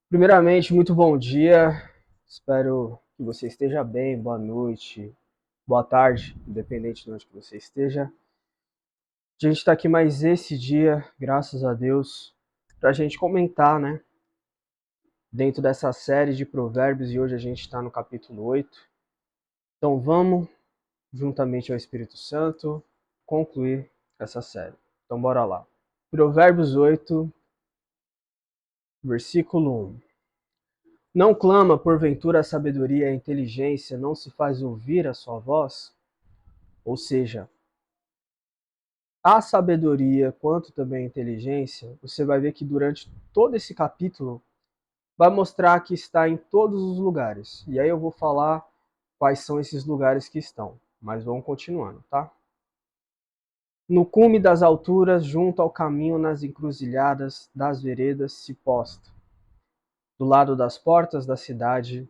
Primeiramente, muito bom dia. Espero que você esteja bem. Boa noite, boa tarde, independente de onde que você esteja. A gente está aqui mais esse dia, graças a Deus, para a gente comentar, né? Dentro dessa série de provérbios, e hoje a gente está no capítulo 8. Então vamos, juntamente ao Espírito Santo, concluir essa série. Então bora lá. Provérbios 8, versículo 1. Não clama porventura a sabedoria e a inteligência, não se faz ouvir a sua voz? Ou seja, a sabedoria quanto também a inteligência, você vai ver que durante todo esse capítulo vai mostrar que está em todos os lugares. E aí eu vou falar quais são esses lugares que estão, mas vamos continuando, tá? No cume das alturas, junto ao caminho nas encruzilhadas das veredas se posta. Do lado das portas da cidade,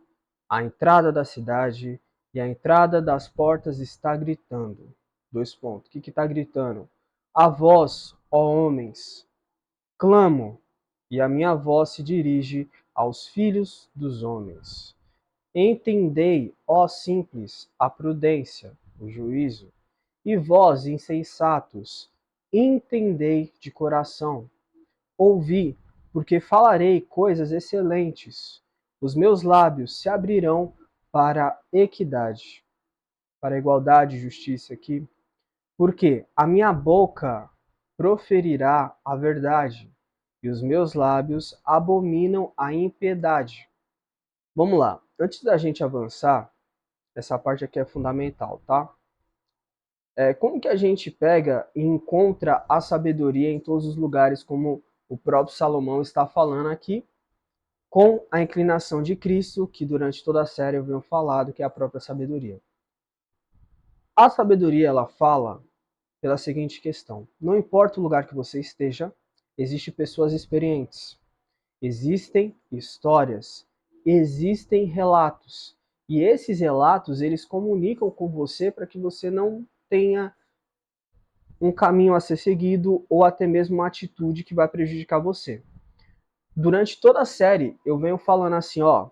a entrada da cidade e a entrada das portas está gritando. Dois pontos. O que está gritando? A vós, ó homens, clamo, e a minha voz se dirige aos filhos dos homens. Entendei, ó simples, a prudência, o juízo, e vós, insensatos, entendei de coração. Ouvi, porque falarei coisas excelentes. Os meus lábios se abrirão para a equidade, para a igualdade e justiça aqui. Porque a minha boca proferirá a verdade, e os meus lábios abominam a impiedade. Vamos lá. Antes da gente avançar, essa parte aqui é fundamental, tá? Como que a gente pega e encontra a sabedoria em todos os lugares, como o próprio Salomão está falando aqui, com a inclinação de Cristo, que durante toda a série eu venho falado, que é a própria sabedoria. A sabedoria, ela fala pela seguinte questão: não importa o lugar que você esteja, existem pessoas experientes, existem histórias, existem relatos, e esses relatos, eles comunicam com você para que você não tenha um caminho a ser seguido ou até mesmo uma atitude que vai prejudicar você. Durante toda a série, eu venho falando assim, ó,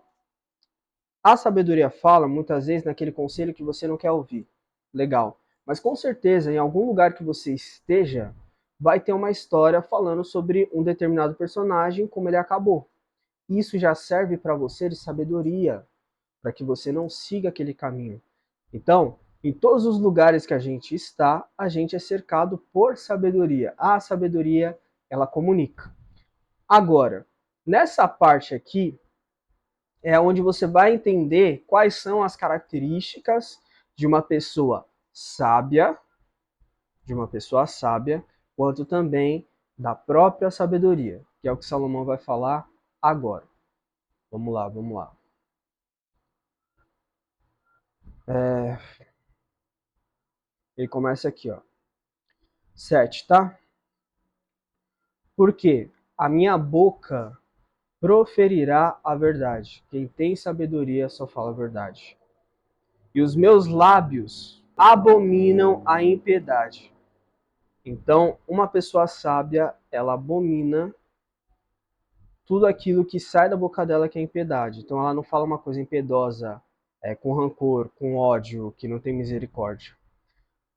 a sabedoria fala muitas vezes naquele conselho que você não quer ouvir. Legal. Mas com certeza, em algum lugar que você esteja, vai ter uma história falando sobre um determinado personagem, como ele acabou. Isso já serve para você de sabedoria, para que você não siga aquele caminho. Então, em todos os lugares que a gente está, a gente é cercado por sabedoria. A sabedoria, ela comunica. Agora, nessa parte aqui, é onde você vai entender quais são as características de uma pessoa sábia, quanto também da própria sabedoria, que é o que Salomão vai falar agora. Vamos lá, vamos lá. Ele começa aqui, ó. 7, tá? Porque a minha boca proferirá a verdade. Quem tem sabedoria só fala a verdade. E os meus lábios abominam a impiedade. Então, uma pessoa sábia, ela abomina tudo aquilo que sai da boca dela que é impiedade. Então, ela não fala uma coisa impiedosa, com rancor, com ódio, que não tem misericórdia.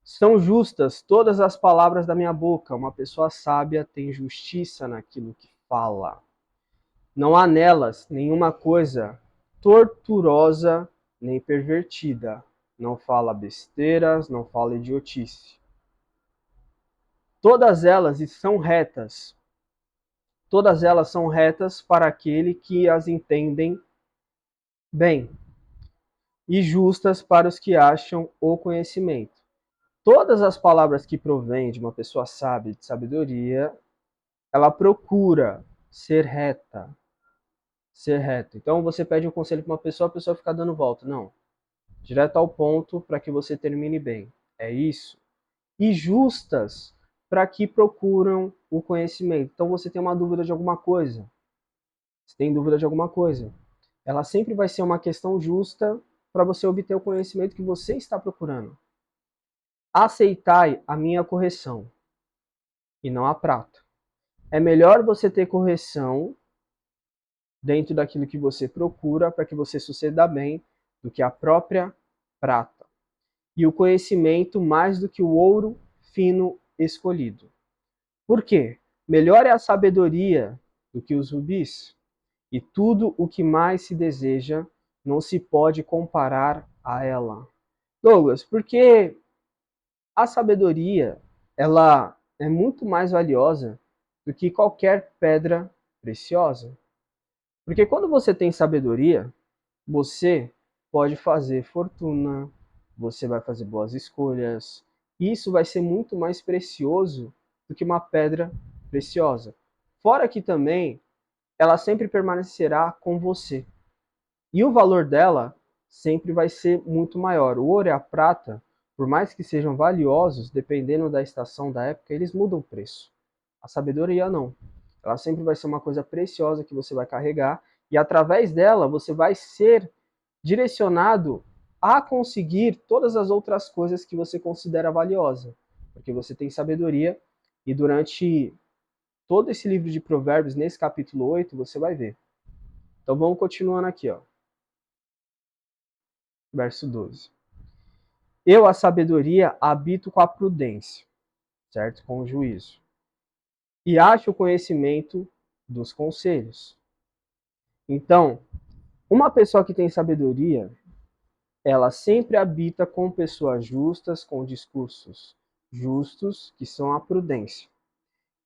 São justas todas as palavras da minha boca. Uma pessoa sábia tem justiça naquilo que fala. Não há nelas nenhuma coisa torturosa nem pervertida. Não fala besteiras, não fala idiotice. Todas elas são retas. Todas elas são retas para aquele que as entendem bem, e justas para os que acham o conhecimento. Todas as palavras que provêm de uma pessoa sábia, de sabedoria, ela procura ser reta. Ser reto. Então você pede um conselho para uma pessoa, a pessoa fica dando volta. Não. Direto ao ponto para que você termine bem. É isso. E justas para que procuram o conhecimento. Então você tem uma dúvida de alguma coisa. Você tem dúvida de alguma coisa. Ela sempre vai ser uma questão justa para você obter o conhecimento que você está procurando. Aceitai a minha correção e não a prata. É melhor você ter correção dentro daquilo que você procura para que você suceda bem do que a própria prata. E o conhecimento mais do que o ouro fino escolhido. Por quê? Melhor é a sabedoria do que os rubis, e tudo o que mais se deseja não se pode comparar a ela. Douglas, porque a sabedoria, ela é muito mais valiosa do que qualquer pedra preciosa. Porque quando você tem sabedoria, você pode fazer fortuna, você vai fazer boas escolhas. E isso vai ser muito mais precioso do que uma pedra preciosa. Fora que também ela sempre permanecerá com você. E o valor dela sempre vai ser muito maior. O ouro e a prata, por mais que sejam valiosos, dependendo da estação da época, eles mudam o preço. A sabedoria não. Ela sempre vai ser uma coisa preciosa que você vai carregar e através dela você vai ser direcionado a conseguir todas as outras coisas que você considera valiosa, porque você tem sabedoria e durante todo esse livro de Provérbios, nesse capítulo 8, você vai ver. Então vamos continuando aqui, ó. Verso 12. Eu, a sabedoria, habito com a prudência, certo? Com o juízo. E acho o conhecimento dos conselhos. Então, uma pessoa que tem sabedoria, ela sempre habita com pessoas justas, com discursos justos, que são a prudência.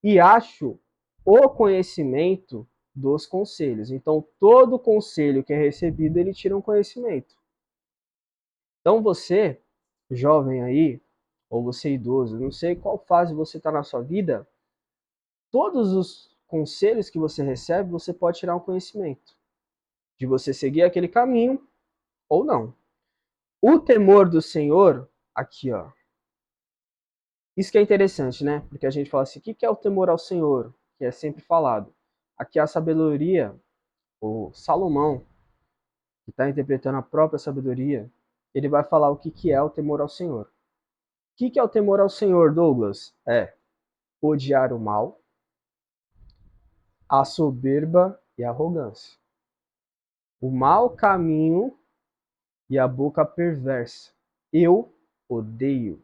E acho o conhecimento dos conselhos. Então, todo conselho que é recebido, ele tira um conhecimento. Então, você, jovem aí, ou você idoso, não sei qual fase você está na sua vida, todos os conselhos que você recebe, você pode tirar um conhecimento. De você seguir aquele caminho ou não. O temor do Senhor, aqui ó, isso que é interessante, né? Porque a gente fala assim, o que é o temor ao Senhor? Que é sempre falado. Aqui a sabedoria, o Salomão, que está interpretando a própria sabedoria, ele vai falar o que é o temor ao Senhor. O que é o temor ao Senhor, Douglas? É odiar o mal, a soberba e a arrogância. O mau caminho e a boca perversa. Eu odeio.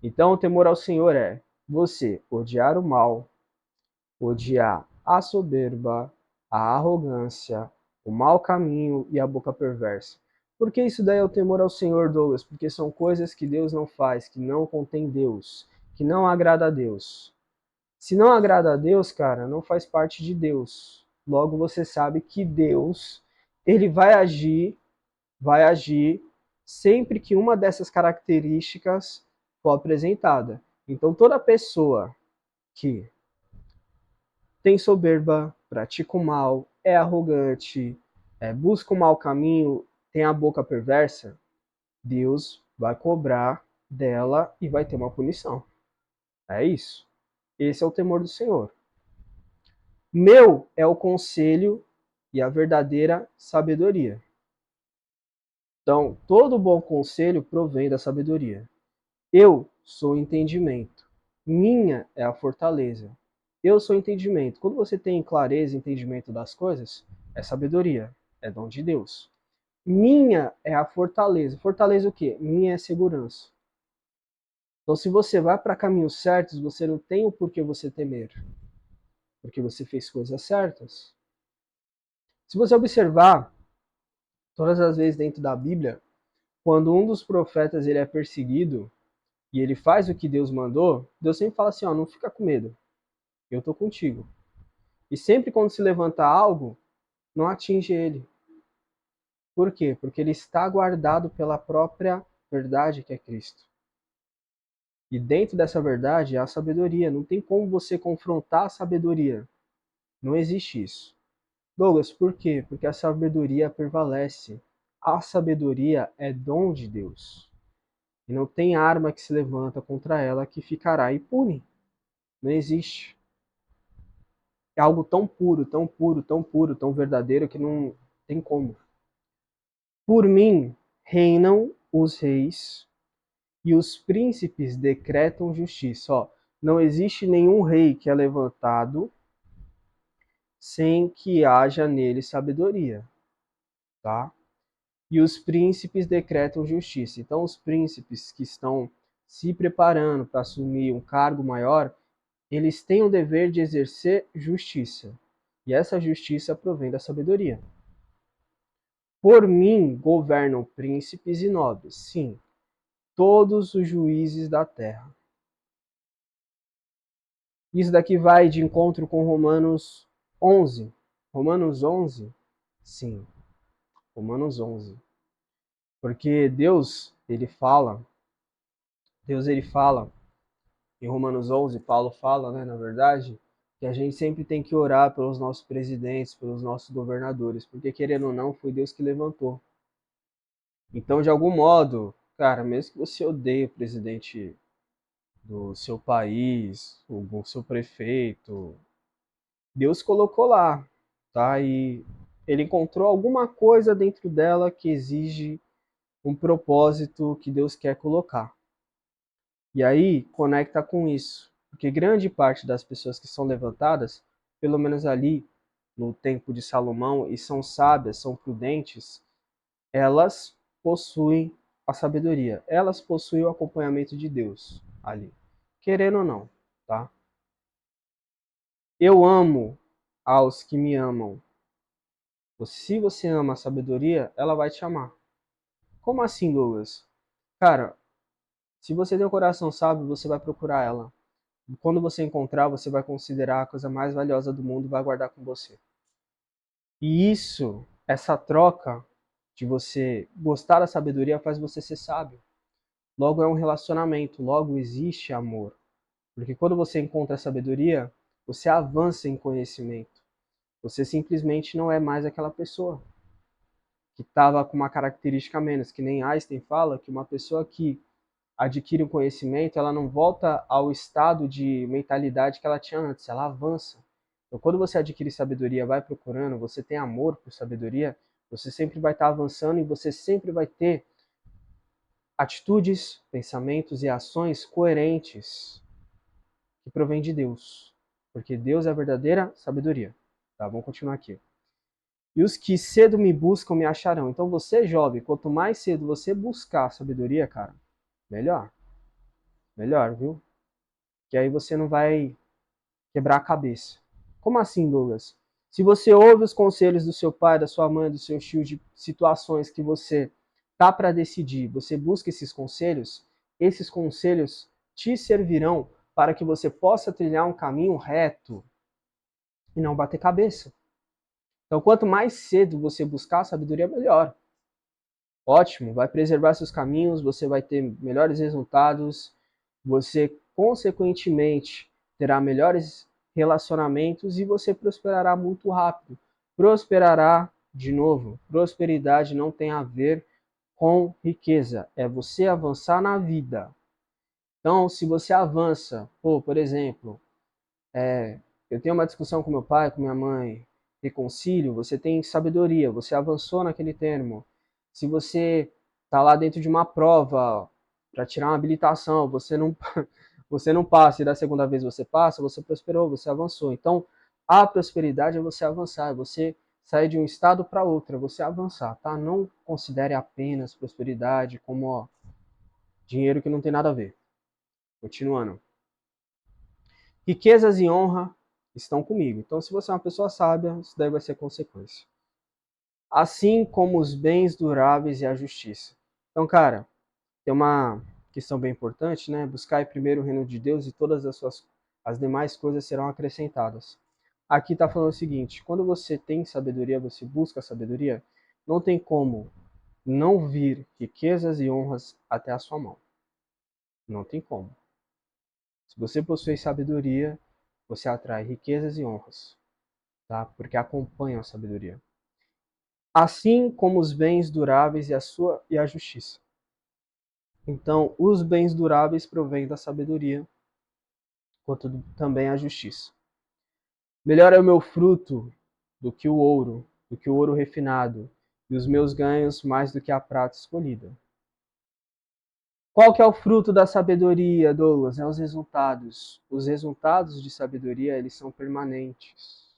Então, o temor ao Senhor é você odiar o mal, odiar a soberba, a arrogância, o mau caminho e a boca perversa. Por que isso daí é o temor ao Senhor, Douglas? Porque são coisas que Deus não faz, que não contém Deus, que não agrada a Deus. Se não agrada a Deus, cara, não faz parte de Deus. Logo você sabe que Deus, ele vai agir sempre que uma dessas características for apresentada. Então toda pessoa que tem soberba, pratica o mal, é arrogante, busca o mau caminho, tem a boca perversa, Deus vai cobrar dela e vai ter uma punição. É isso. Esse é o temor do Senhor. Meu é o conselho e a verdadeira sabedoria. Então, todo bom conselho provém da sabedoria. Eu sou entendimento. Minha é a fortaleza. Eu sou entendimento. Quando você tem clareza e entendimento das coisas, é sabedoria, é dom de Deus. Minha é a fortaleza. Fortaleza o quê? Minha é segurança. Então, se você vai para caminhos certos, você não tem o porquê você temer, porque você fez coisas certas. Se você observar, todas as vezes dentro da Bíblia, quando um dos profetas ele é perseguido e ele faz o que Deus mandou, Deus sempre fala assim, ó, não fica com medo, eu tô contigo. E sempre quando se levanta algo, não atinge ele. Por quê? Porque ele está guardado pela própria verdade que é Cristo. E dentro dessa verdade há a sabedoria. Não tem como você confrontar a sabedoria. Não existe isso. Douglas, por quê? Porque a sabedoria prevalece. A sabedoria é dom de Deus. E não tem arma que se levanta contra ela que ficará impune. Não existe. É algo tão puro, tão puro, tão puro, tão verdadeiro que não tem como. Por mim reinam os reis e os príncipes decretam justiça. Ó, não existe nenhum rei que é levantado sem que haja nele sabedoria, tá? E os príncipes decretam justiça. Então, os príncipes que estão se preparando para assumir um cargo maior, eles têm o dever de exercer justiça. E essa justiça provém da sabedoria. Por mim governam príncipes e nobres, sim, todos os juízes da terra. Isso daqui vai de encontro com Romanos 11. Romanos 11? Sim, Romanos 11. Porque Deus ele fala em Romanos 11, Paulo fala, né, na verdade, que a gente sempre tem que orar pelos nossos presidentes, pelos nossos governadores, porque querendo ou não, foi Deus que levantou. Então, de algum modo, cara, mesmo que você odeie o presidente do seu país, o seu prefeito, Deus colocou lá, tá? E ele encontrou alguma coisa dentro dela que exige um propósito que Deus quer colocar. E aí conecta com isso, porque grande parte das pessoas que são levantadas, pelo menos ali no tempo de Salomão, e são sábias, são prudentes, elas possuem a sabedoria, elas possuem o acompanhamento de Deus ali, querendo ou não, tá? Eu amo aos que me amam. Se você ama a sabedoria, ela vai te amar. Como assim, Douglas? Cara, se você tem um coração sábio, você vai procurar ela. E quando você encontrar, você vai considerar a coisa mais valiosa do mundo e vai guardar com você. E isso, essa troca de você gostar da sabedoria faz você ser sábio. Logo é um relacionamento, logo existe amor. Porque quando você encontra a sabedoria, você avança em conhecimento. Você simplesmente não é mais aquela pessoa que estava com uma característica a menos, que nem Einstein fala, que uma pessoa que adquire um conhecimento, ela não volta ao estado de mentalidade que ela tinha antes, ela avança. Então, quando você adquire sabedoria, vai procurando, você tem amor por sabedoria, você sempre vai estar avançando e você sempre vai ter atitudes, pensamentos e ações coerentes que provém de Deus, porque Deus é a verdadeira sabedoria. Tá, vamos continuar aqui. E os que cedo me buscam me acharão. Então você, jovem, quanto mais cedo você buscar sabedoria, cara, melhor. Melhor, viu? Que aí você não vai quebrar a cabeça. Como assim, Douglas? Se você ouve os conselhos do seu pai, da sua mãe, do seu tio, de situações que você tá para decidir, você busca esses conselhos te servirão para que você possa trilhar um caminho reto e não bater cabeça. Então, quanto mais cedo você buscar a sabedoria, melhor. Ótimo, vai preservar seus caminhos, você vai ter melhores resultados, você consequentemente terá melhores relacionamentos e você prosperará muito rápido. Prosperará de novo. Prosperidade não tem a ver com riqueza, é você avançar na vida. Então, se você avança, por exemplo, eu tenho uma discussão com meu pai, com minha mãe, reconcílio, você tem sabedoria, você avançou naquele termo. Se você está lá dentro de uma prova para tirar uma habilitação, você não passa e da segunda vez você passa, você prosperou, você avançou. Então, a prosperidade é você avançar, é você sair de um estado para outro, é você avançar, tá? Não considere apenas prosperidade como dinheiro que não tem nada a ver. Continuando. Riquezas e honra estão comigo. Então, se você é uma pessoa sábia, isso daí vai ser consequência. Assim como os bens duráveis e a justiça. Então, cara, tem uma questão bem importante, né? Buscar primeiro o reino de Deus e todas as demais coisas serão acrescentadas. Aqui está falando o seguinte: quando você tem sabedoria, você busca sabedoria, não tem como não vir riquezas e honras até a sua mão. Não tem como. Se você possui sabedoria, você atrai riquezas e honras, tá? Porque acompanham a sabedoria. Assim como os bens duráveis e a justiça. Então, os bens duráveis provêm da sabedoria, quanto também a justiça. Melhor é o meu fruto do que o ouro refinado, e os meus ganhos mais do que a prata escolhida. Qual que é o fruto da sabedoria, Douglas? É os resultados. Os resultados de sabedoria, eles são permanentes.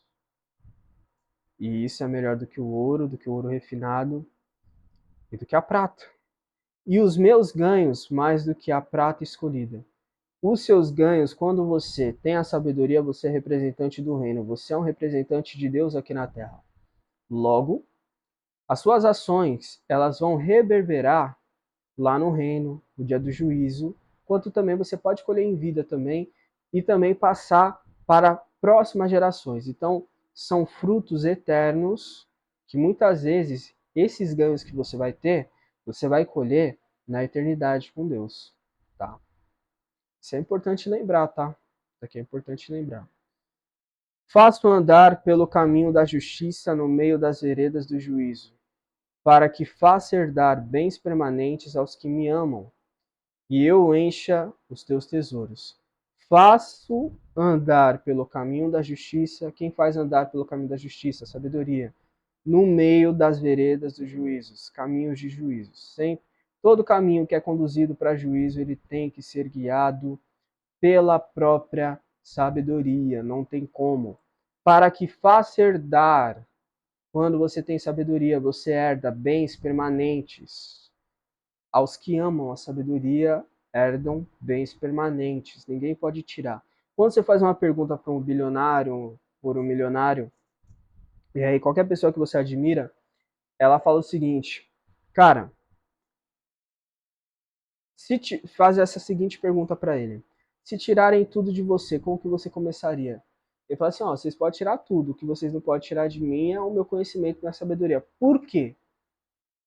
E isso é melhor do que o ouro refinado e do que a prata. E os meus ganhos mais do que a prata escolhida. Os seus ganhos, quando você tem a sabedoria, você é representante do reino, você é um representante de Deus aqui na terra. Logo, as suas ações, elas vão reverberar lá no reino, no dia do juízo, quanto também você pode colher em vida também e também passar para próximas gerações. Então, são frutos eternos que muitas vezes esses ganhos que você vai ter, você vai colher na eternidade com Deus, tá? Isso é importante lembrar, tá? Isso aqui é importante lembrar. Faço andar pelo caminho da justiça no meio das veredas do juízo, para que faça herdar bens permanentes aos que me amam, e eu encha os teus tesouros. Faço andar pelo caminho da justiça. Quem faz andar pelo caminho da justiça? Sabedoria. No meio das veredas dos juízos, caminhos de juízos. Sempre, todo caminho que é conduzido para juízo, ele tem que ser guiado pela própria sabedoria, não tem como. Para que faça herdar, quando você tem sabedoria, você herda bens permanentes. Aos que amam a sabedoria, herdam bens permanentes, ninguém pode tirar. Quando você faz uma pergunta para um bilionário, por um milionário, e aí qualquer pessoa que você admira, ela fala o seguinte, cara, faz essa seguinte pergunta para ele. Se tirarem tudo de você, como que você começaria? Ele fala assim, ó, vocês podem tirar tudo, o que vocês não podem tirar de mim é o meu conhecimento e minha sabedoria. Por quê?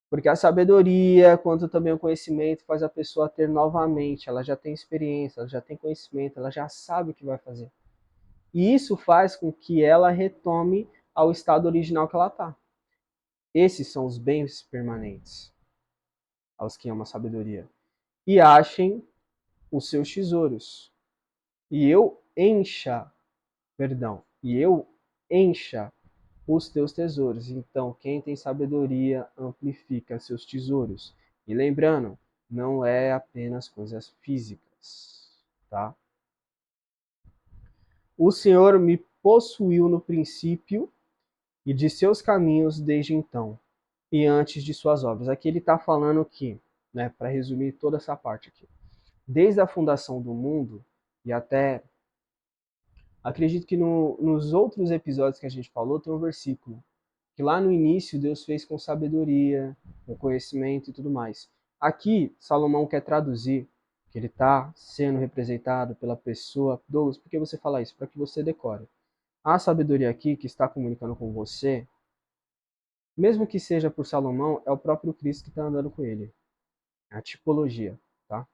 Porque a sabedoria, quanto também o conhecimento, faz a pessoa ter novamente, ela já tem experiência, ela já tem conhecimento, ela já sabe o que vai fazer. E isso faz com que ela retome ao estado original que ela está. Esses são os bens permanentes, aos que amam a sabedoria. E achem os seus tesouros. E eu encha os teus tesouros. Então, quem tem sabedoria amplifica seus tesouros. E lembrando, não é apenas coisas físicas, tá? O Senhor me possuiu no princípio e de seus caminhos desde então, e antes de suas obras. Aqui ele está falando que, né, para resumir toda essa parte aqui, desde a fundação do mundo e até acredito que nos outros episódios que a gente falou tem um versículo que lá no início Deus fez com sabedoria, com conhecimento e tudo mais. Aqui Salomão quer traduzir que ele está sendo representado pela pessoa. Douglas, por que você fala isso? Para que você decore. A sabedoria aqui que está comunicando com você, mesmo que seja por Salomão, é o próprio Cristo que está andando com ele. É a tipologia, tá?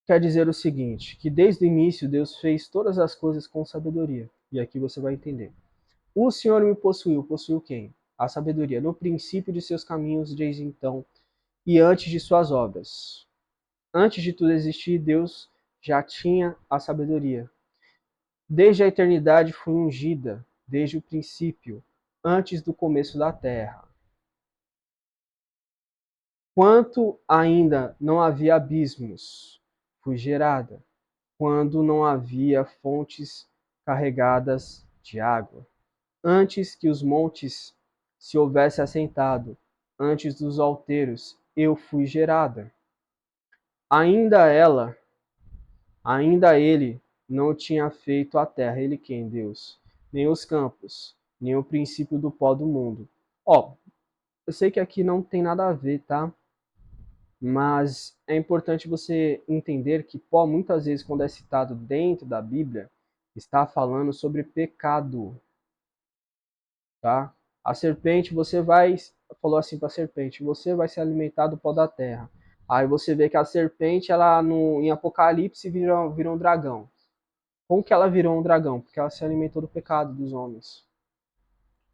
Quer dizer o seguinte, que desde o início Deus fez todas as coisas com sabedoria. E aqui você vai entender. O Senhor me possuiu. Possuiu quem? A sabedoria. No princípio de seus caminhos, desde então, e antes de suas obras. Antes de tudo existir, Deus já tinha a sabedoria. Desde a eternidade foi ungida, desde o princípio, antes do começo da terra. Quanto ainda não havia abismos, fui gerada, quando não havia fontes carregadas de água. Antes que os montes se houvesse assentado, antes dos outeiros, eu fui gerada. Ainda ela, ainda ele não tinha feito a terra, ele quem? Deus, nem os campos, nem o princípio do pó do mundo. Ó, eu sei que aqui não tem nada a ver, tá? Mas é importante você entender que pó, muitas vezes, quando é citado dentro da Bíblia, está falando sobre pecado, tá? A serpente, falou assim para a serpente, você vai se alimentar do pó da terra. Aí você vê que a serpente, ela em Apocalipse virou um dragão. Como que ela virou um dragão? Porque ela se alimentou do pecado dos homens.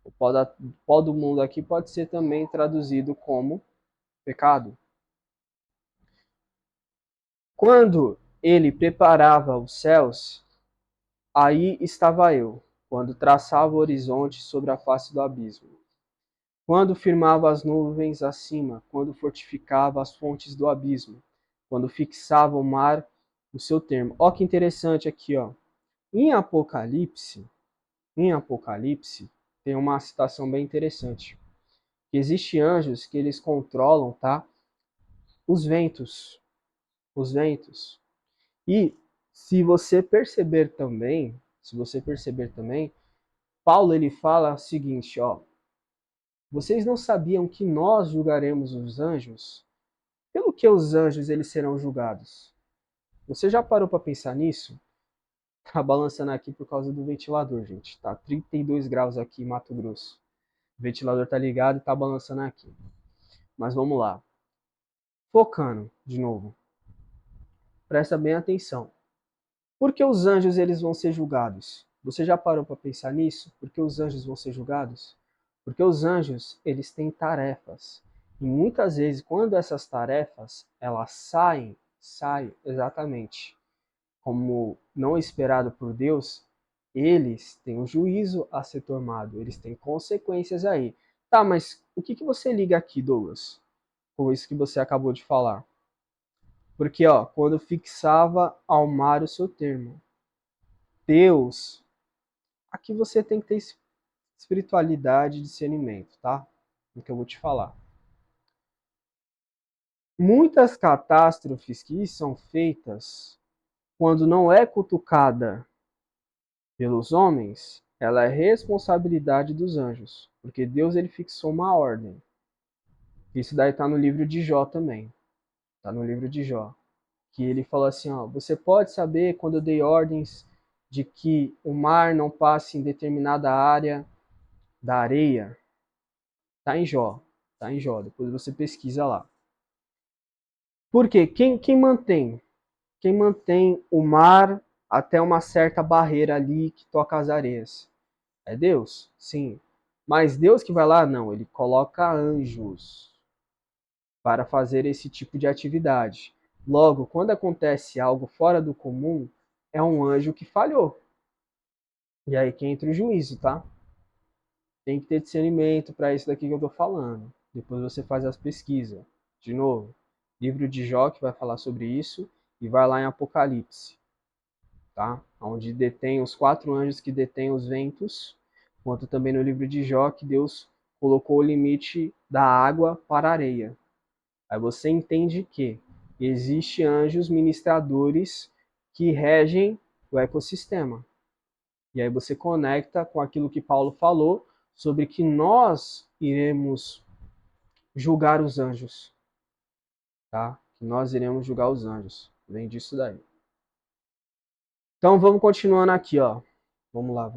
O pó do mundo aqui pode ser também traduzido como pecado. Quando ele preparava os céus, aí estava eu, quando traçava o horizonte sobre a face do abismo. Quando firmava as nuvens acima, quando fortificava as fontes do abismo, quando fixava o mar o seu termo. Ó que interessante aqui, ó. Em Apocalipse, em Apocalipse, tem uma citação bem interessante. Existem anjos que eles controlam, tá? Os ventos. Os ventos. E se você perceber também, Paulo ele fala o seguinte, ó: vocês não sabiam que nós julgaremos os anjos? Pelo que os anjos eles serão julgados? Você já parou para pensar nisso? Tá balançando aqui por causa do ventilador, gente. Tá 32 graus aqui em Mato Grosso. O ventilador tá ligado e tá balançando aqui. Mas vamos lá. Focando de novo. Presta bem atenção. Por que os anjos eles vão ser julgados? Você já parou para pensar nisso? Por que os anjos vão ser julgados? Porque os anjos, eles têm tarefas. E muitas vezes, quando essas tarefas, elas saem exatamente como não esperado por Deus, eles têm um juízo a ser tomado, eles têm consequências aí. Tá, mas o que você liga aqui, Douglas, com isso que você acabou de falar? Porque, ó, quando fixava ao mar o seu termo, Deus, aqui você tem que ter espiritualidade e discernimento, tá? O que eu vou te falar. Muitas catástrofes que são feitas quando não é cutucada pelos homens, ela é responsabilidade dos anjos, porque Deus ele fixou uma ordem. Isso daí está no livro de Jó também. Está no livro de Jó. Que ele falou assim, ó, você pode saber quando eu dei ordens de que o mar não passe em determinada área da areia? Tá em Jó. Tá em Jó. Depois você pesquisa lá. Por quê? Quem mantém o mar até uma certa barreira ali que toca as areias? É Deus? Sim. Mas Deus que vai lá? Não. Ele coloca anjos para fazer esse tipo de atividade. Logo, quando acontece algo fora do comum, é um anjo que falhou. E aí que entra o juízo, tá? Tem que ter discernimento para isso daqui que eu tô falando. Depois você faz as pesquisas. De novo, livro de Jó que vai falar sobre isso e vai lá em Apocalipse, tá? Onde detém os 4 anjos que detêm os ventos, quanto também no livro de Jó que Deus colocou o limite da água para a areia. Aí você entende que existem anjos ministradores que regem o ecossistema. E aí você conecta com aquilo que Paulo falou sobre que nós iremos julgar os anjos, tá? Que nós iremos julgar os anjos. Vem disso daí. Então vamos continuando aqui, ó. Vamos lá.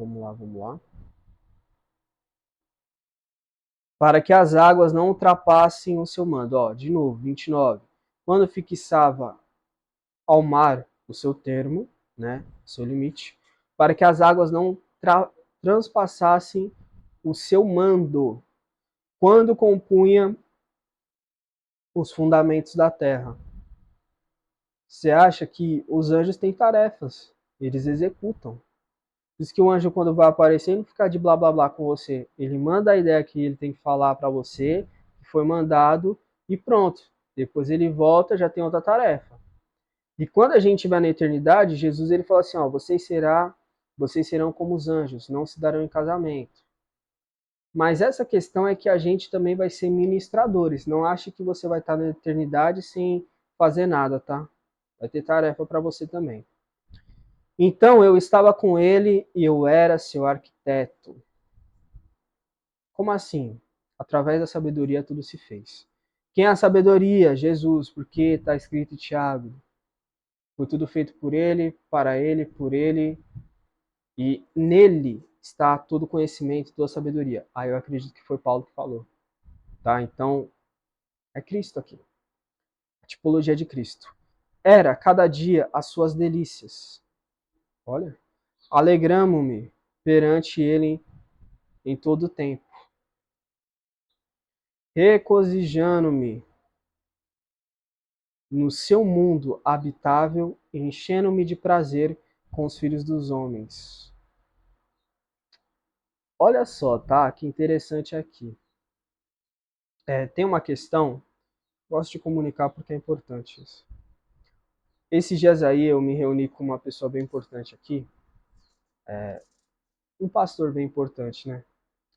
Para que as águas não ultrapassem o seu mando. Ó, de novo, 29. Quando fixava ao mar o seu termo, né, o seu limite, para que as águas não transpassassem o seu mando, quando compunha os fundamentos da terra. Você acha que os anjos têm tarefas, eles executam. Por isso que o anjo, quando vai aparecer, não fica de blá blá blá com você. Ele manda a ideia que ele tem que falar para você, que foi mandado, e pronto. Depois ele volta, já tem outra tarefa. E quando a gente estiver na eternidade, Jesus ele fala assim, ó, vocês serão como os anjos, não se darão em casamento. Mas essa questão é que a gente também vai ser ministradores. Não ache que você vai estar na eternidade sem fazer nada, tá? Vai ter tarefa para você também. Então eu estava com ele e eu era seu arquiteto. Como assim? Através da sabedoria tudo se fez. Quem é a sabedoria? Jesus, porque está escrito em Tiago. Foi tudo feito por ele, para ele, por ele, e nele está todo conhecimento, toda sabedoria. Aí eu acredito que foi Paulo que falou. Tá? Então, é Cristo aqui. A tipologia de Cristo. Era cada dia as suas delícias. Olha. Alegramo-me perante ele em todo o tempo. Regozijando-me no seu mundo habitável, enchendo-me de prazer com os filhos dos homens. Olha só, tá? Que interessante aqui. Tem uma questão, gosto de comunicar porque é importante isso. Esses dias aí eu me reuni com uma pessoa bem importante aqui, um pastor bem importante, né?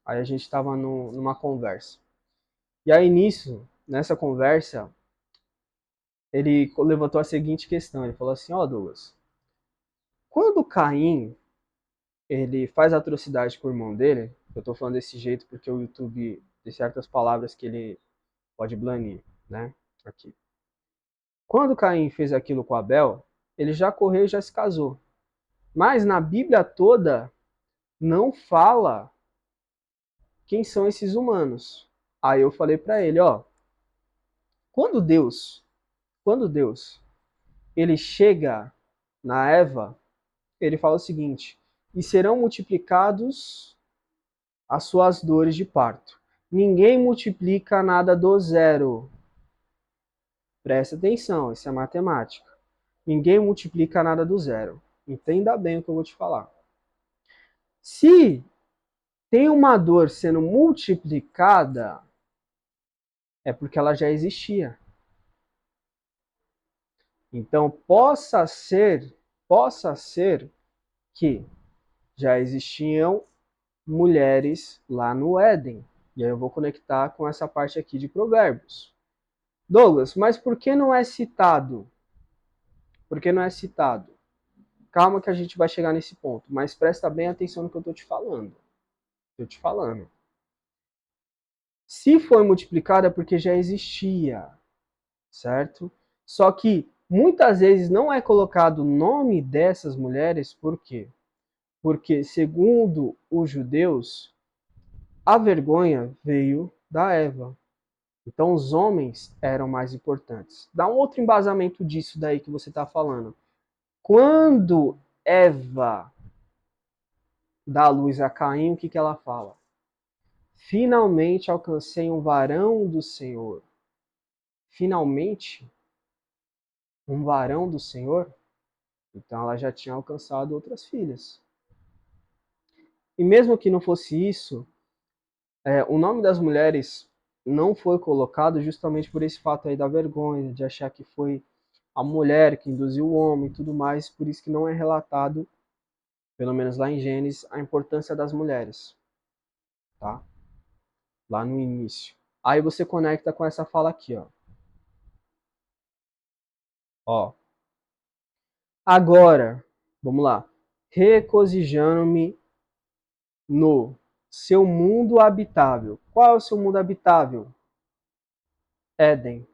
Aí a gente estava numa conversa. E aí nessa conversa, ele levantou a seguinte questão. Ele falou assim, ó Douglas, quando Caim, ele faz atrocidade com o irmão dele, eu tô falando desse jeito porque o YouTube tem certas palavras que ele pode banir, né? Aqui. Quando Caim fez aquilo com Abel, ele já correu e já se casou. Mas na Bíblia toda não fala quem são esses humanos. Aí eu falei para ele, ó, quando Deus, quando Deus, ele chega na Eva, ele fala o seguinte: "E serão multiplicados as suas dores de parto". Ninguém multiplica nada do zero. Presta atenção, isso é matemática. Ninguém multiplica nada do zero. Entenda bem o que eu vou te falar. Se tem uma dor sendo multiplicada, é porque ela já existia. Então, possa ser que já existiam mulheres lá no Éden. E aí eu vou conectar com essa parte aqui de Provérbios. Douglas, mas por que não é citado? Por que não é citado? Calma que a gente vai chegar nesse ponto, mas presta bem atenção no que eu estou te falando. Estou te falando. Se foi multiplicado é porque já existia, certo? Só que muitas vezes não é colocado o nome dessas mulheres, por quê? Porque, segundo os judeus, a vergonha veio da Eva. Então, os homens eram mais importantes. Dá um outro embasamento disso daí que você está falando. Quando Eva dá luz a Caim, o que, que ela fala? Finalmente alcancei um varão do Senhor. Finalmente, um varão do Senhor? Então, ela já tinha alcançado outras filhas. E mesmo que não fosse isso, o nome das mulheres não foi colocado justamente por esse fato aí da vergonha, de achar que foi a mulher que induziu o homem e tudo mais, por isso que não é relatado, pelo menos lá em Gênesis, a importância das mulheres, tá? Lá no início. Aí você conecta com essa fala aqui, ó. Ó. Agora, vamos lá. Regozijando-me no seu mundo habitável. Qual é o seu mundo habitável? Éden.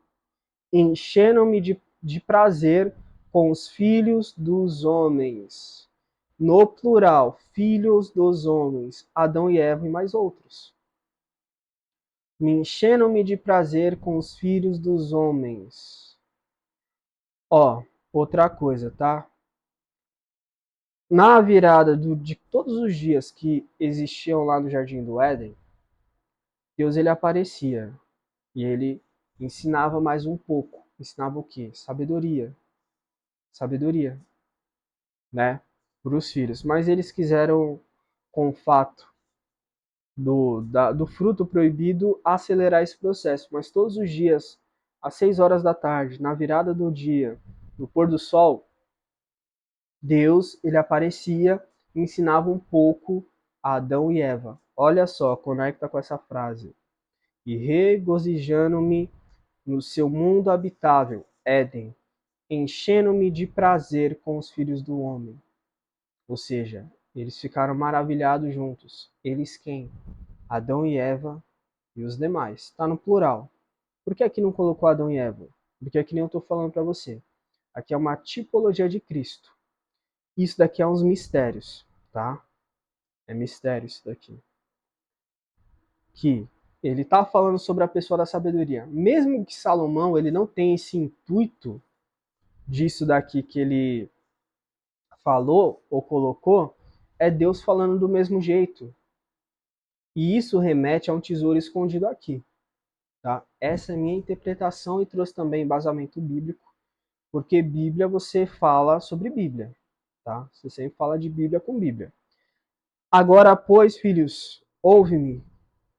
Enchendo-me de prazer com os filhos dos homens. No plural, filhos dos homens, Adão e Eva e mais outros. Me enchendo-me de prazer com os filhos dos homens. Ó, outra coisa, tá? Na virada de todos os dias que existiam lá no Jardim do Éden, Deus ele aparecia e ele ensinava mais um pouco. Ensinava o quê? Sabedoria. Sabedoria, né? Para os filhos. Mas eles quiseram, com o fato do fruto proibido, acelerar esse processo. Mas todos os dias, às 6 horas da tarde, na virada do dia, no pôr do sol, Deus ele aparecia e ensinava um pouco a Adão e Eva. Olha só, conecta com essa frase. E regozijando-me no seu mundo habitável, Éden, enchendo-me de prazer com os filhos do homem. Ou seja, eles ficaram maravilhados juntos. Eles quem? Adão e Eva e os demais. Está no plural. Por que aqui não colocou Adão e Eva? Porque aqui nem eu estou falando para você. Aqui é uma tipologia de Cristo. Isso daqui é uns mistérios, tá? É mistério isso daqui. Que ele está falando sobre a pessoa da sabedoria. Mesmo que Salomão ele não tenha esse intuito disso daqui que ele falou ou colocou, é Deus falando do mesmo jeito. E isso remete a um tesouro escondido aqui. Tá? Essa é a minha interpretação e trouxe também embasamento bíblico, porque Bíblia você fala sobre Bíblia. Tá? Você sempre fala de Bíblia com Bíblia. Agora, pois, filhos, ouve-me,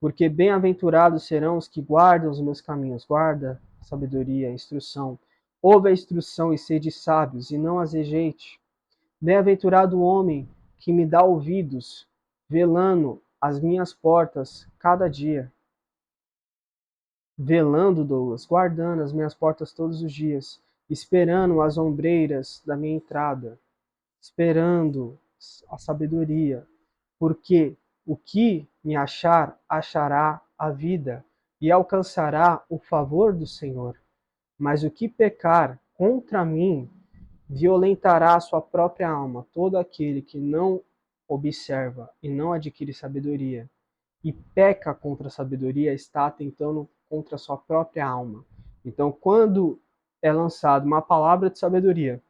porque bem-aventurados serão os que guardam os meus caminhos. Guarda a sabedoria, a instrução. Ouve a instrução e sede sábios, e não as rejeite. Bem-aventurado o homem que me dá ouvidos, velando as minhas portas cada dia. Velando, Douglas, guardando as minhas portas todos os dias, esperando as ombreiras da minha entrada, esperando a sabedoria, porque o que me achar, achará a vida e alcançará o favor do Senhor. Mas o que pecar contra mim, violentará a sua própria alma. Todo aquele que não observa e não adquire sabedoria e peca contra a sabedoria está atentando contra a sua própria alma. Então, quando é lançada uma palavra de sabedoria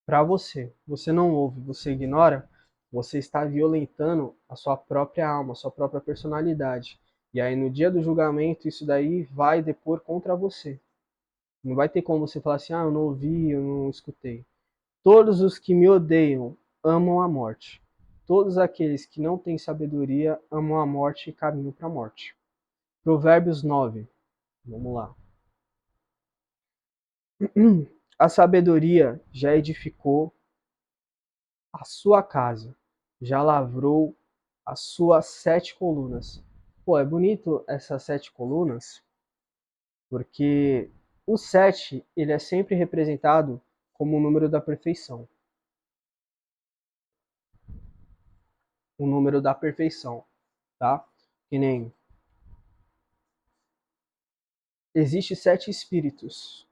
para você, você não ouve, você ignora, você está violentando a sua própria alma, a sua própria personalidade. E aí, no dia do julgamento, isso daí vai depor contra você. Não vai ter como você falar assim, eu não ouvi, eu não escutei. Todos os que me odeiam amam a morte. Todos aqueles que não têm sabedoria amam a morte e caminham para a morte. Provérbios 9. Vamos lá. A sabedoria já edificou a sua casa, já lavrou as suas 7 colunas. Pô, é bonito essas 7 colunas, porque o 7, ele é sempre representado como o número da perfeição. O número da perfeição, tá? Que nem existe 7 espíritos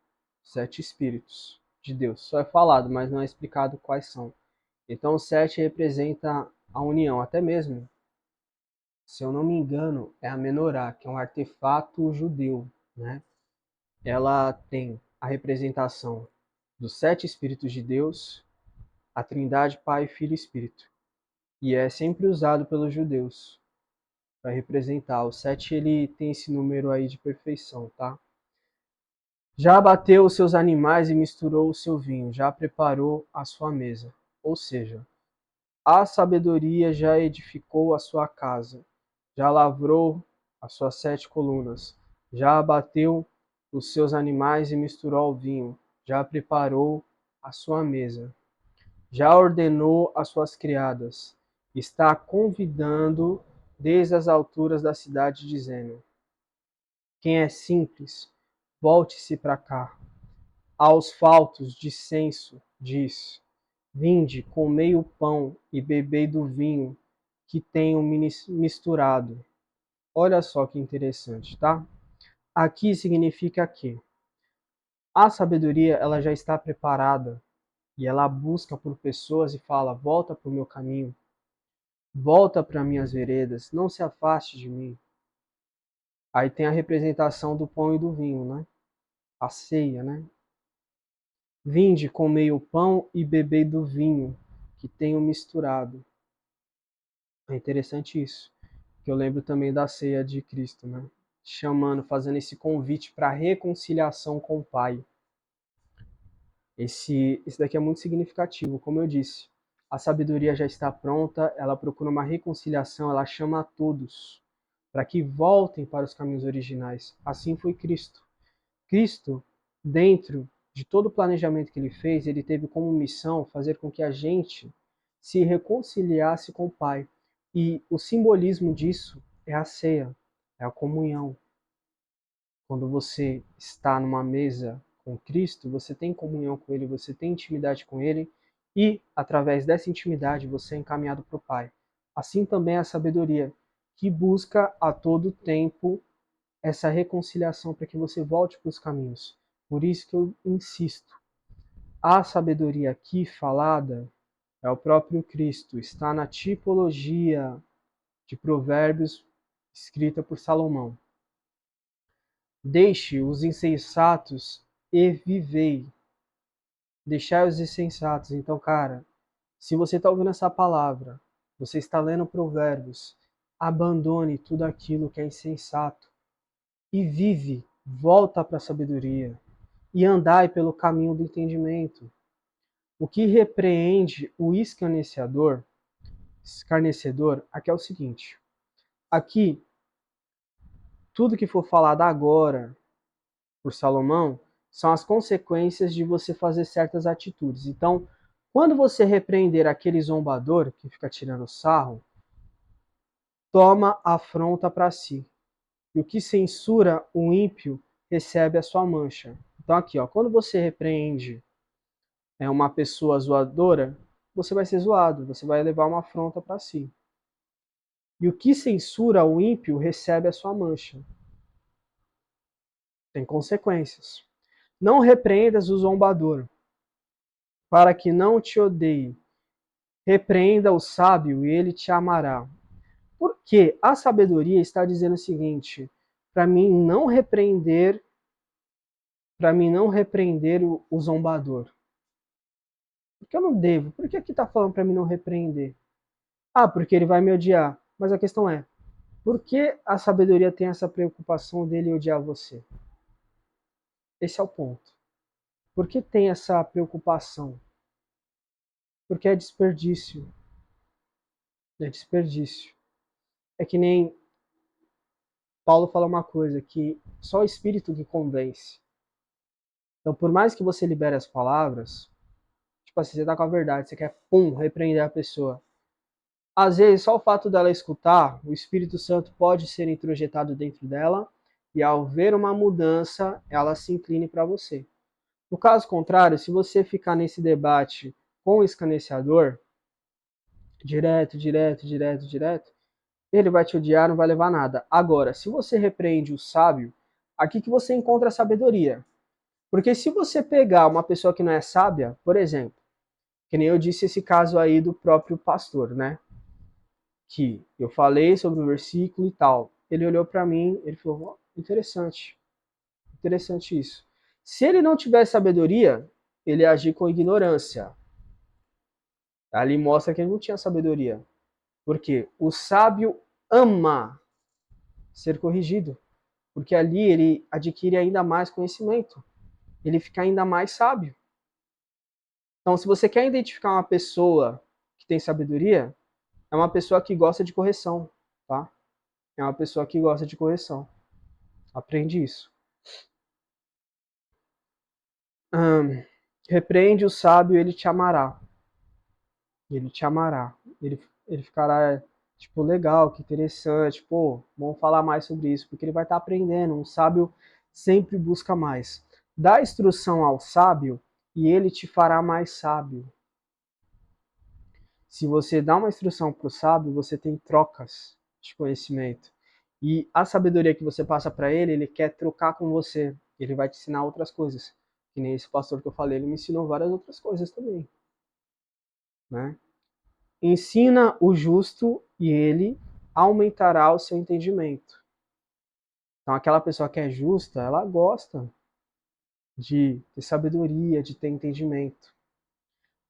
de Deus. Só é falado, mas não é explicado quais são. Então o 7 representa a união, até mesmo, se eu não me engano, é a menorá, que é um artefato judeu, né? Ela tem a representação dos 7 espíritos de Deus, a Trindade, Pai, Filho e Espírito. E é sempre usado pelos judeus para representar. O 7 ele tem esse número aí de perfeição, tá? Já abateu os seus animais e misturou o seu vinho, já preparou a sua mesa. Ou seja, a sabedoria já edificou a sua casa, já lavrou as suas 7 colunas, já abateu os seus animais e misturou o vinho, já preparou a sua mesa, já ordenou as suas criadas, está convidando desde as alturas da cidade, dizendo: quem é simples, volte-se para cá. Aos faltos de senso, diz: vinde, comei o pão e bebei do vinho que tenho misturado. Olha só que interessante, tá? Aqui significa que a sabedoria ela já está preparada e ela busca por pessoas e fala: volta para o meu caminho, volta para minhas veredas, não se afaste de mim. Aí tem a representação do pão e do vinho, né? A ceia, né? Vinde, comei o pão e bebei do vinho que tenho misturado. É interessante isso, que eu lembro também da ceia de Cristo, né? Chamando, fazendo esse convite para reconciliação com o Pai. Esse daqui é muito significativo, como eu disse. A sabedoria já está pronta, ela procura uma reconciliação, ela chama a todos para que voltem para os caminhos originais. Assim foi Cristo. Cristo, dentro de todo o planejamento que ele fez, ele teve como missão fazer com que a gente se reconciliasse com o Pai. E o simbolismo disso é a ceia, é a comunhão. Quando você está numa mesa com Cristo, você tem comunhão com Ele, você tem intimidade com Ele, e através dessa intimidade você é encaminhado para o Pai. Assim também é a sabedoria, que busca a todo tempo essa reconciliação para que você volte para os caminhos. Por isso que eu insisto. A sabedoria aqui falada é o próprio Cristo, está na tipologia de Provérbios escrita por Salomão. Deixe os insensatos e vivei. Deixai os insensatos. Então, cara, se você está ouvindo essa palavra, você está lendo Provérbios, abandone tudo aquilo que é insensato e vive, volta para a sabedoria e andai pelo caminho do entendimento. O que repreende o escarnecedor, aqui é o seguinte: aqui, tudo que for falado agora por Salomão são as consequências de você fazer certas atitudes. Então, quando você repreender aquele zombador que fica tirando sarro, toma afronta para si. E o que censura o ímpio recebe a sua mancha. Então aqui, ó, quando você repreende uma pessoa zoadora, você vai ser zoado, você vai levar uma afronta para si. E o que censura o ímpio recebe a sua mancha. Tem consequências. Não repreendas o zombador, para que não te odeie. Repreenda o sábio e ele te amará. Porque a sabedoria está dizendo o seguinte: para mim não repreender o zombador. Porque eu não devo. Por que aqui está falando para mim não repreender? Ah, porque ele vai me odiar. Mas a questão é, por que a sabedoria tem essa preocupação dele odiar você? Esse é o ponto. Por que tem essa preocupação? Porque é desperdício. É desperdício. É que nem Paulo fala uma coisa, que só o Espírito que convence. Então, por mais que você libere as palavras, tipo assim, você tá com a verdade, você quer, repreender a pessoa. Às vezes, só o fato dela escutar, o Espírito Santo pode ser introjetado dentro dela, e ao ver uma mudança, ela se incline para você. No caso contrário, se você ficar nesse debate com o escarnecedor, direto, ele vai te odiar, não vai levar nada. Agora, se você repreende o sábio, aqui que você encontra a sabedoria. Porque se você pegar uma pessoa que não é sábia, por exemplo, que nem eu disse esse caso aí do próprio pastor, né? Que eu falei sobre o versículo e tal. Ele olhou para mim, ele falou: oh, interessante isso. Se ele não tivesse sabedoria, ele ia agir com ignorância. Ali mostra que ele não tinha sabedoria. Porque o sábio ama ser corrigido. Porque ali ele adquire ainda mais conhecimento. Ele fica ainda mais sábio. Então, se você quer identificar uma pessoa que tem sabedoria, é uma pessoa que gosta de correção, tá? É uma pessoa que gosta de correção. Aprende isso. Repreende o sábio, ele te amará. Ele te amará. Ele ficará, tipo, legal, que interessante. Pô, vamos falar mais sobre isso, porque ele vai estar aprendendo. Um sábio sempre busca mais. Dá instrução ao sábio e ele te fará mais sábio. Se você dá uma instrução para o sábio, você tem trocas de conhecimento. E a sabedoria que você passa para ele, ele quer trocar com você. Ele vai te ensinar outras coisas. Que nem esse pastor que eu falei, ele me ensinou várias outras coisas também. Né? Ensina o justo e ele aumentará o seu entendimento. Então, aquela pessoa que é justa, ela gosta de ter sabedoria, de ter entendimento.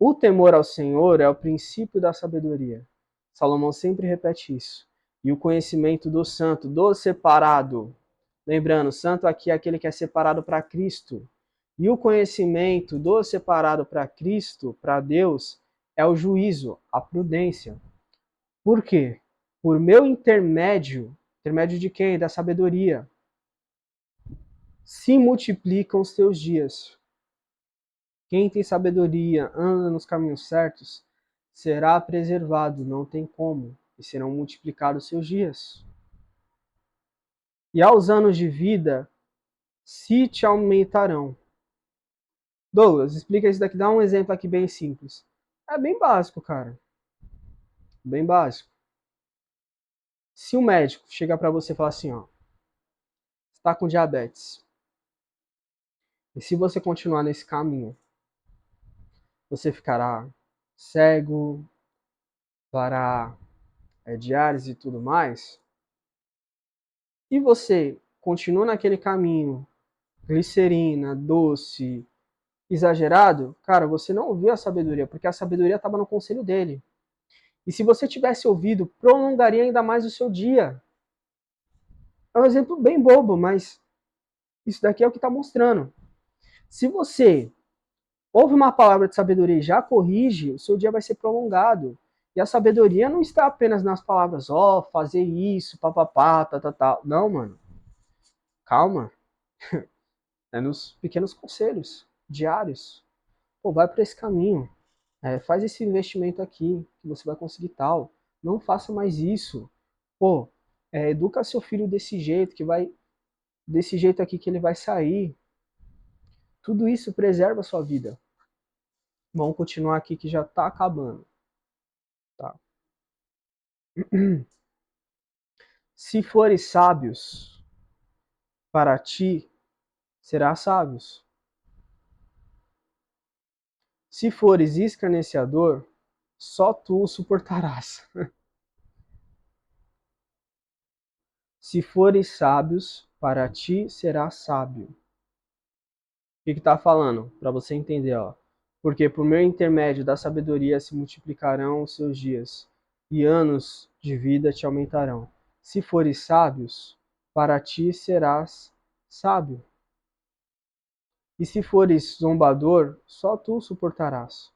O temor ao Senhor é o princípio da sabedoria. Salomão sempre repete isso. E o conhecimento do santo, do separado. Lembrando, santo aqui é aquele que é separado para Cristo. E o conhecimento do separado para Cristo, para Deus, é o juízo, a prudência. Por quê? Por meu intermédio de quem? Da sabedoria, se multiplicam os teus dias. Quem tem sabedoria, anda nos caminhos certos, será preservado, não tem como, e serão multiplicados os seus dias. E aos anos de vida se te aumentarão. Douglas, explica isso daqui, dá um exemplo aqui bem simples. É bem básico, cara. Bem básico. Se o médico chegar para você e falar assim, ó, você tá com diabetes, e se você continuar nesse caminho, você ficará cego, fará diálise e tudo mais, e você continua naquele caminho, glicerina, doce, exagerado, cara, você não ouviu a sabedoria, porque a sabedoria estava no conselho dele. E se você tivesse ouvido, prolongaria ainda mais o seu dia. É um exemplo bem bobo, mas isso daqui é o que está mostrando. Se você ouve uma palavra de sabedoria e já corrige, o seu dia vai ser prolongado. E a sabedoria não está apenas nas palavras, ó, fazer isso, papapá, tá. Não, mano. Calma. É nos pequenos conselhos diários. Pô, vai para esse caminho. Faz esse investimento aqui, que você vai conseguir tal. Não faça mais isso. Pô, educa seu filho desse jeito, desse jeito aqui que ele vai sair. Tudo isso preserva a sua vida. Vamos continuar aqui que já tá acabando. Tá? Se fores sábios para ti, serás sábios. Se fores escarnecedor, só tu o suportarás. Se fores sábios, para ti serás sábio. O que está falando? Para você entender, ó. Porque por meio intermédio da sabedoria se multiplicarão os seus dias, e anos de vida te aumentarão. Se fores sábios, para ti serás sábio. E se fores zombador, só tu suportarás.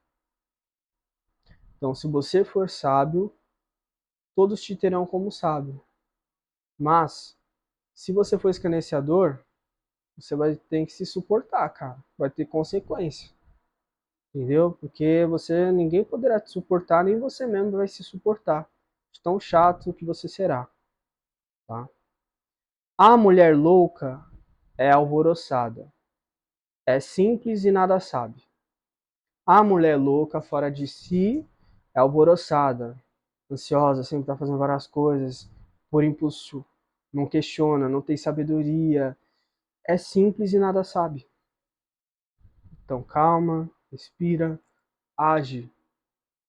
Então, se você for sábio, todos te terão como sábio. Mas, se você for escarnecedor, você vai ter que se suportar, cara. Vai ter consequência. Entendeu? Porque ninguém poderá te suportar, nem você mesmo vai se suportar. De tão chato que você será. Tá? A mulher louca é alvoroçada. É simples e nada sabe. A mulher louca, fora de si, é alvoroçada, ansiosa, sempre está fazendo várias coisas, por impulso, não questiona, não tem sabedoria, é simples e nada sabe. Então calma, respira, age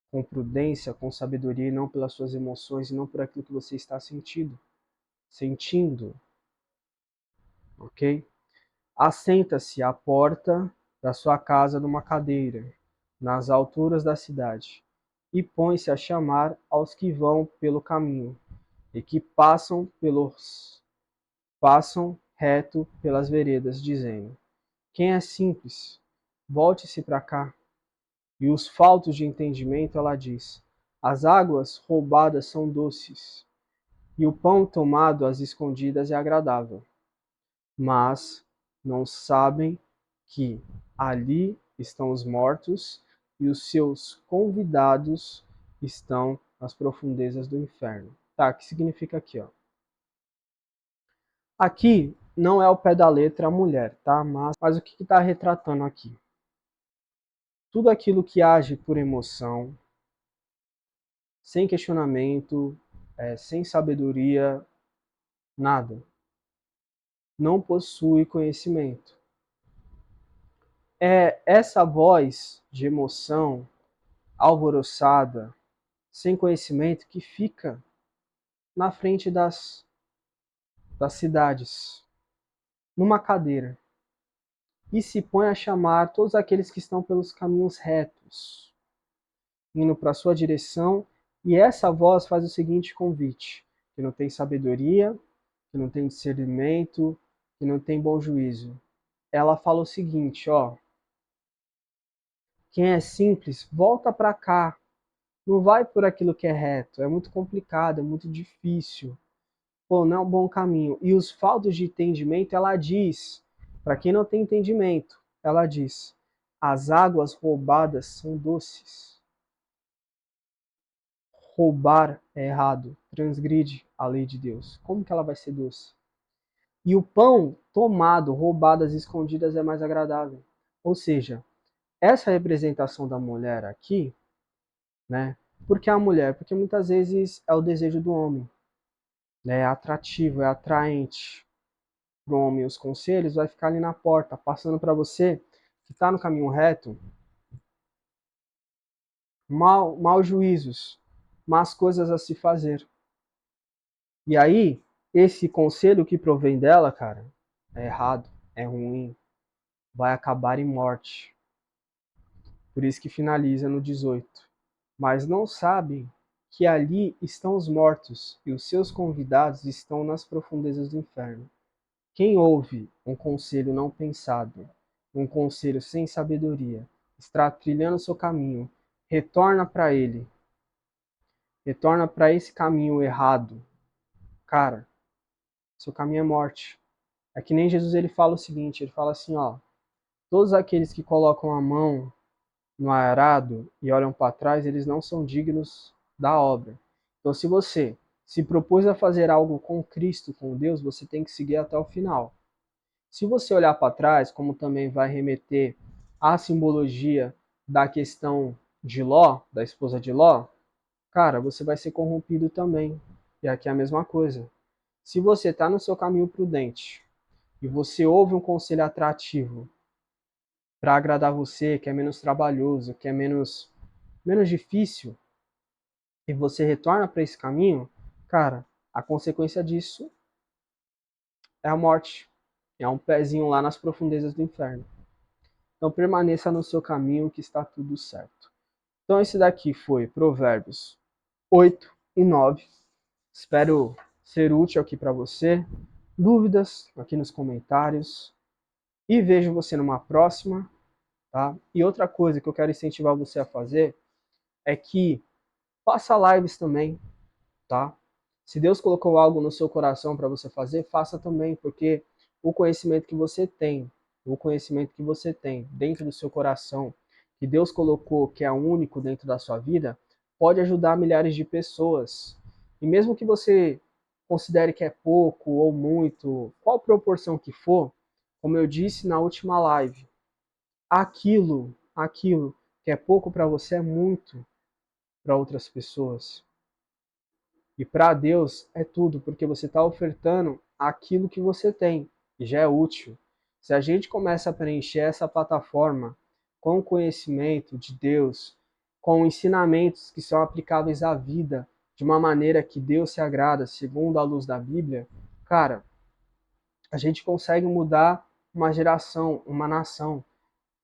com prudência, com sabedoria, e não pelas suas emoções, e não por aquilo que você está sentindo, ok? Assenta-se à porta da sua casa numa cadeira, nas alturas da cidade, e põe-se a chamar aos que vão pelo caminho, e que passam reto pelas veredas, dizendo: quem é simples, volte-se para cá. E os faltos de entendimento, ela diz: as águas roubadas são doces, e o pão tomado às escondidas é agradável. Mas não sabem que ali estão os mortos e os seus convidados estão nas profundezas do inferno. Tá, o que significa aqui, ó? Aqui não é ao pé da letra a mulher, tá? Mas o que está retratando aqui? Tudo aquilo que age por emoção, sem questionamento, sem sabedoria, nada. Não possui conhecimento. É essa voz de emoção, alvoroçada, sem conhecimento, que fica na frente das cidades, numa cadeira, e se põe a chamar todos aqueles que estão pelos caminhos retos, indo para a sua direção, e essa voz faz o seguinte convite: que não tem sabedoria, que não tem discernimento, que não tem bom juízo. Ela fala o seguinte, ó: quem é simples, volta para cá. Não vai por aquilo que é reto, é muito complicado, é muito difícil. Pô, não é um bom caminho. E os faltos de entendimento, ela diz, para quem não tem entendimento, ela diz: as águas roubadas são doces. Roubar é errado, transgride a lei de Deus. Como que ela vai ser doce? E o pão tomado, roubado às escondidas, é mais agradável. Ou seja, essa representação da mulher aqui, né? Por que a mulher? Porque muitas vezes é o desejo do homem, né? É atrativo, é atraente para o homem. Os conselhos vai ficar ali na porta, passando para você que está no caminho reto, maus juízos, más coisas a se fazer. E aí, esse conselho que provém dela, cara, é errado, é ruim, vai acabar em morte. Por isso que finaliza no 18. Mas não sabem que ali estão os mortos e os seus convidados estão nas profundezas do inferno. Quem ouve um conselho não pensado, um conselho sem sabedoria, está trilhando seu caminho, retorna para ele, retorna para esse caminho errado. Cara, seu caminho é morte. É que nem Jesus, ele fala o seguinte, ele fala assim, ó: todos aqueles que colocam a mão no arado e olham para trás, eles não são dignos da obra. Então, se você se propôs a fazer algo com Cristo, com Deus, você tem que seguir até o final. Se você olhar para trás, como também vai remeter à simbologia da questão de Ló, da esposa de Ló, cara, você vai ser corrompido também. E aqui é a mesma coisa. Se você está no seu caminho prudente e você ouve um conselho atrativo para agradar você, que é menos trabalhoso, que é menos difícil, e você retorna para esse caminho, cara, a consequência disso é a morte. É um pezinho lá nas profundezas do inferno. Então permaneça no seu caminho que está tudo certo. Então esse daqui foi Provérbios 8 e 9. Espero ser útil aqui para você. Dúvidas aqui nos comentários. E vejo você numa próxima, tá? E outra coisa que eu quero incentivar você a fazer é que faça lives também, tá? Se Deus colocou algo no seu coração para você fazer, faça também, porque o conhecimento que você tem, dentro do seu coração, que Deus colocou, que é único dentro da sua vida, pode ajudar milhares de pessoas. E mesmo que você considere que é pouco ou muito, qual proporção que for, como eu disse na última live, aquilo que é pouco para você é muito para outras pessoas. E para Deus é tudo, porque você está ofertando aquilo que você tem, e já é útil. Se a gente começa a preencher essa plataforma com o conhecimento de Deus, com ensinamentos que são aplicáveis à vida, de uma maneira que Deus se agrada, segundo a luz da Bíblia, cara, a gente consegue mudar uma geração, uma nação.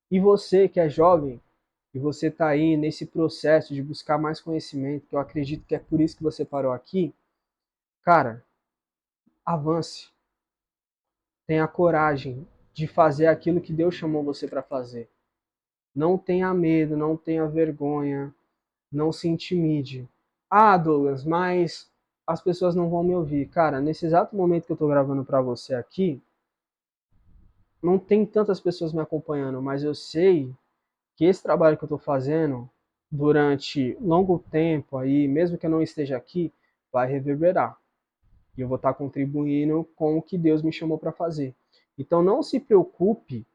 E você que é jovem, e você está aí nesse processo de buscar mais conhecimento, que eu acredito que é por isso que você parou aqui, cara, avance. Tenha coragem de fazer aquilo que Deus chamou você para fazer. Não tenha medo, não tenha vergonha, não se intimide. Ah, Douglas, mas as pessoas não vão me ouvir. Cara, nesse exato momento que eu estou gravando para você aqui, não tem tantas pessoas me acompanhando, mas eu sei que esse trabalho que eu estou fazendo durante longo tempo aí, mesmo que eu não esteja aqui, vai reverberar. E eu vou estar contribuindo com o que Deus me chamou para fazer. Então não se preocupe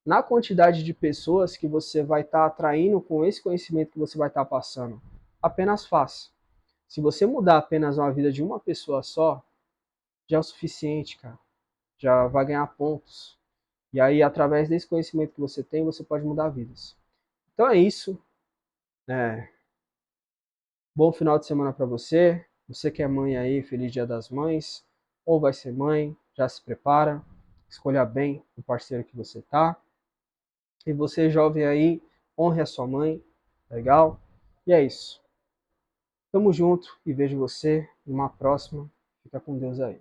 na quantidade de pessoas que você vai estar atraindo com esse conhecimento que você vai estar passando. Apenas faça. Se você mudar apenas uma vida de uma pessoa só, já é o suficiente, cara. Já vai ganhar pontos. E aí, através desse conhecimento que você tem, você pode mudar vidas. Então é isso. É, bom final de semana para você. Você que é mãe aí, feliz Dia das Mães. Ou vai ser mãe, já se prepara. Escolha bem o parceiro que você tá. E você, jovem aí, honre a sua mãe. Legal? E é isso. Tamo junto e vejo você numa próxima. Fica com Deus aí.